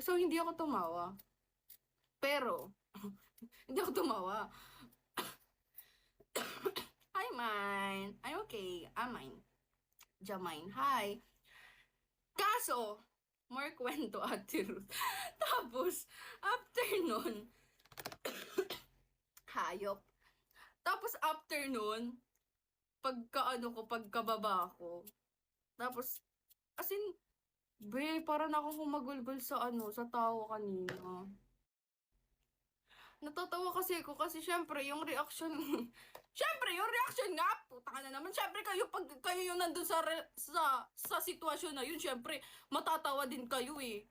So, hindi ako tumawa. Pero, hindi ako tumawa. Hi, mine. I'm okay. I'm mine. Jamine. Hi. Kaso, more kwento, Ate Ruth. Tapos, after nun, hayop. Tapos, after nun, pagkababa ko. Tapos, as in, be, parang ako humagulgol sa tao kanina. Natatawa kasi ako kasi syempre yung reaction syempre yung reaction nga puta ka na naman syempre pag kayo yung nandun sa sitwasyon na yun syempre matatawa din kayo eh.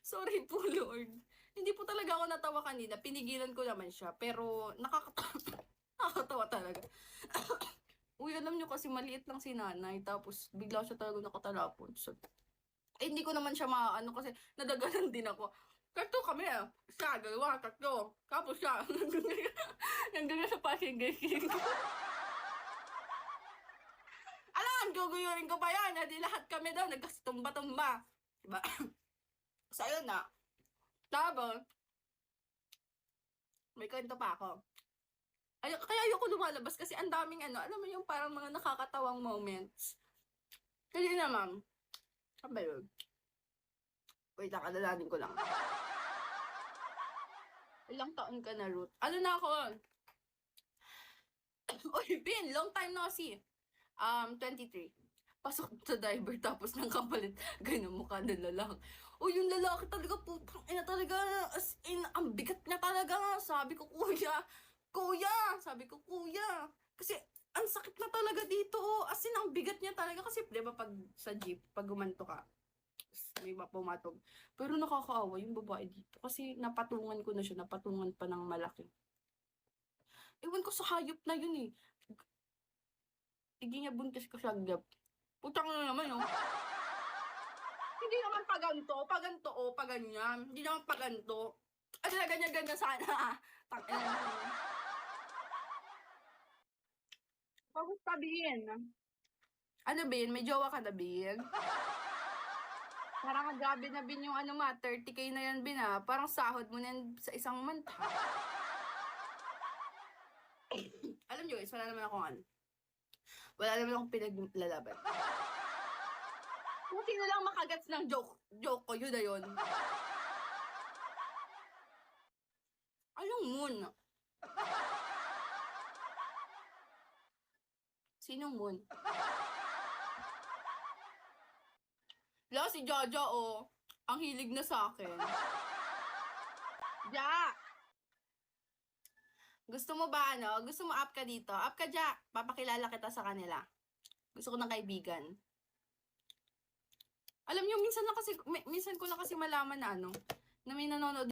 Sorry po Lord, hindi po talaga ako natawa kanina, pinigilan ko naman siya pero nakakatawa talaga. Uy, alam nyo kasi maliit lang si nanay tapos bigla siya talaga nakatalapon so, hindi ko naman siya maano kasi nadaganan din ako. Tatlo kami siya, dalawa, tatlo. Tapos siya, nandun na sa passenger seat. Alam, guguyurin ko pa yan. Hindi lahat kami daw nagkastumba-tumba. Diba? So, ayun na. Tapos, may kwento pa ako. Kaya ayoko lumalabas kasi ang daming alam mo yung parang mga nakakatawang moments. Kasi naman, ano ba yun? Wait lang, alalanin ko lang. Ilang taon ka na, Ruth? Ano na ako? Oy, Bin, long time no see. 23. Pasok sa diver tapos nang kapalit. Ganyan mukha ng lalaki. O yung lalaki talaga putang ina talaga. As in, ang bigat niya talaga. Sabi ko, kuya. Kuya! Sabi ko, kuya. Kasi, ang sakit na talaga dito. As in, ang bigat niya talaga. Kasi, di ba, pag sa jeep, pag gumanto ka, may pumatog. Pero nakakaawa yung babae dito. Kasi napatungan ko na siya. Napatungan pa ng malaki. Ewan ko sa hayop na yun eh. Hindi niya buntis ko siya gap. Putang na naman, oh. Hindi naman paganto, paganto, oh, paganyan. Hindi naman paganto. Kasi na ganyan-ganyan sana. Tangin na naman. Bakit sabihin? Ano, Bin? May jowa ka na, Bin? Parang grabe na, Bin, yung 30K na yan, Bin, ha? Parang sahod mo na yan sa isang month. Alam nyo, guys, wala naman akong pinaglalaban. Kung sino lang makagats ng joke ko, yun na yun. Anong moon? Sinong moon? Wala, si Jaja, oh. Ang hilig na sa akin. Ja! Gusto mo ba, Gusto mo up ka dito? Up ka, Ja. Papakilala kita sa kanila. Gusto ko ng kaibigan. Alam niyo, minsan ko na kasi malaman na na may nanonood